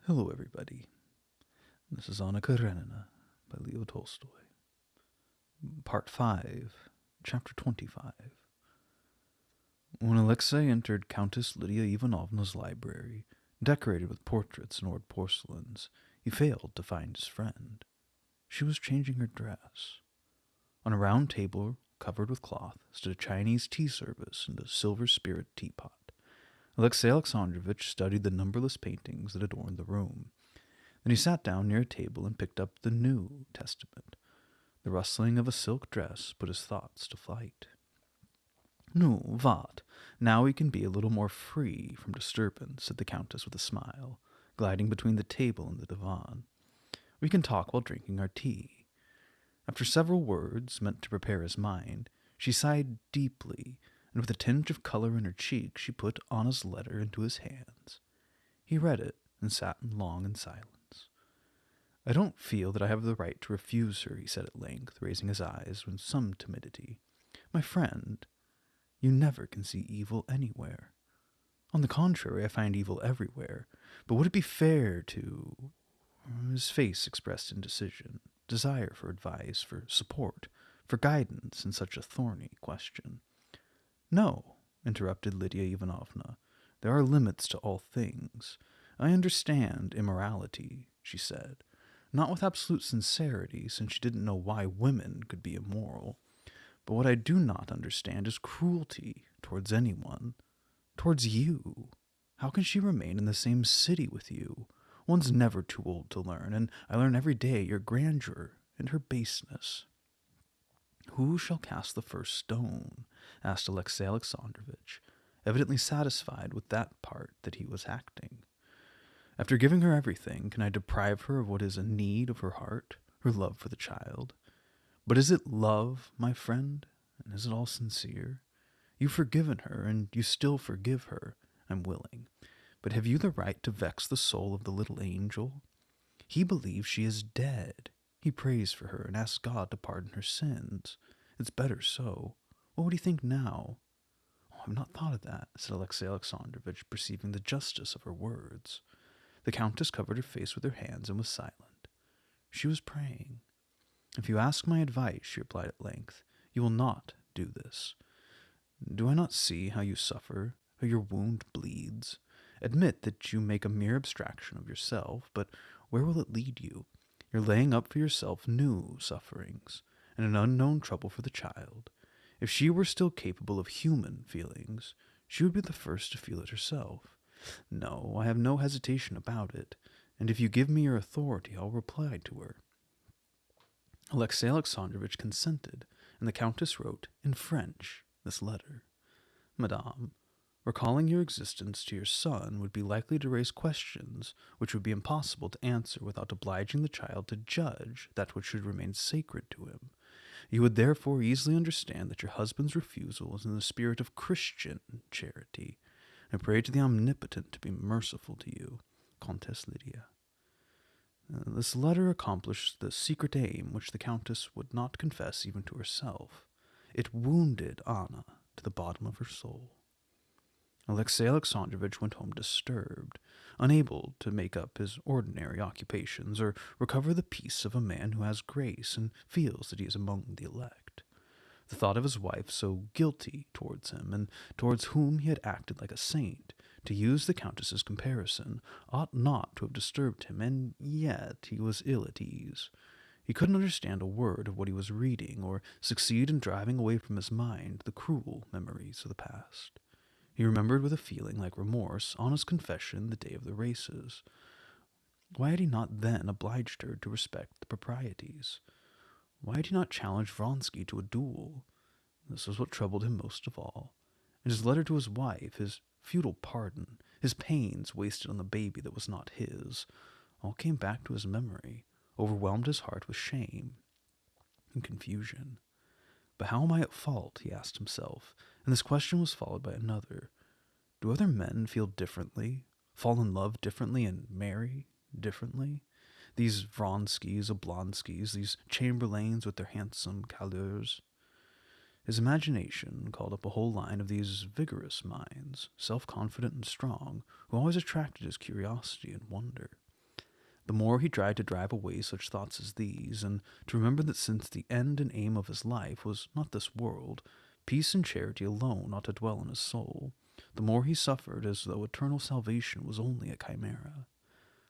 Hello, everybody. This is Anna Karenina by Leo Tolstoy. Part 5, Chapter 25. When Alexei entered Countess Lydia Ivanovna's library, decorated with portraits and old porcelains, he failed to find his friend. She was changing her dress. On a round table covered with cloth stood a Chinese tea service and a silver spirit teapot. Alexei Alexandrovitch studied the numberless paintings that adorned the room. Then he sat down near a table and picked up the New Testament. The rustling of a silk dress put his thoughts to flight. "Nu, what? Now we can be a little more free from disturbance," said the Countess with a smile, gliding between the table and the divan. "We can talk while drinking our tea." After several words meant to prepare his mind, she sighed deeply, and with a tinge of color in her cheek, she put Anna's letter into his hands. He read it and sat long in silence. "I don't feel that I have the right to refuse her," he said at length, raising his eyes with some timidity. "My friend, you never can see evil anywhere. On the contrary, I find evil everywhere. But would it be fair to—" His face expressed indecision, desire for advice, for support, for guidance in such a thorny question. "No," interrupted Lydia Ivanovna. "There are limits to all things. I understand immorality," she said. Not with absolute sincerity, since she didn't know why women could be immoral. But what I do not understand is cruelty towards anyone. Towards you. How can she remain in the same city with you? One's never too old to learn, and I learn every day your grandeur and her baseness." "Who shall cast the first stone?" asked Alexei Alexandrovitch, evidently satisfied with that part that he was acting. "After giving her everything, can I deprive her of what is a need of her heart, her love for the child? But is it love, my friend? And is it all sincere? You've forgiven her, and you still forgive her. I'm willing. But have you the right to vex the soul of the little angel? He believes she is dead. He prays for her and asks God to pardon her sins. It's better so. What would he think now?" "Oh, I've not thought of that," said Alexei Alexandrovitch, perceiving the justice of her words. The Countess covered her face with her hands and was silent. She was praying. "If you ask my advice," she replied at length, "you will not do this. Do I not see how you suffer, how your wound bleeds? Admit that you make a mere abstraction of yourself, but where will it lead you? You're laying up for yourself new sufferings, and an unknown trouble for the child. If she were still capable of human feelings, she would be the first to feel it herself. No, I have no hesitation about it, and if you give me your authority, I'll reply to her." Alexei Alexandrovitch consented, and the Countess wrote, in French, this letter. "Madame, recalling your existence to your son would be likely to raise questions which would be impossible to answer without obliging the child to judge that which should remain sacred to him. You would therefore easily understand that your husband's refusal is in the spirit of Christian charity. I pray to the Omnipotent to be merciful to you, Countess Lydia." This letter accomplished the secret aim which the Countess would not confess even to herself. It wounded Anna to the bottom of her soul. Alexei Alexandrovitch went home disturbed, unable to make up his ordinary occupations or recover the peace of a man who has grace and feels that he is among the elect. The thought of his wife, so guilty towards him, and towards whom he had acted like a saint, to use the Countess's comparison, ought not to have disturbed him, and yet he was ill at ease. He couldn't understand a word of what he was reading, or succeed in driving away from his mind the cruel memories of the past. He remembered with a feeling like remorse Anna's confession the day of the races. Why had he not then obliged her to respect the proprieties? Why had he not challenged Vronsky to a duel? This was what troubled him most of all. And his letter to his wife, his futile pardon, his pains wasted on the baby that was not his, all came back to his memory, overwhelmed his heart with shame and confusion. But how am I at fault, he asked himself, and this question was followed by another. Do other men feel differently, fall in love differently, and marry differently? These Vronskys, Oblonskys, these Chamberlains with their handsome calours. His imagination called up a whole line of these vigorous minds, self-confident and strong, who always attracted his curiosity and wonder. the more he tried to drive away such thoughts as these, and to remember that since the end and aim of his life was not this world, peace and charity alone ought to dwell in his soul, the more he suffered as though eternal salvation was only a chimera.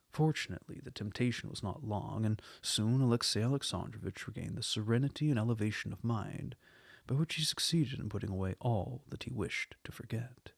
Fortunately, the temptation was not long, and soon Alexey Alexandrovitch regained the serenity and elevation of mind by which he succeeded in putting away all that he wished to forget.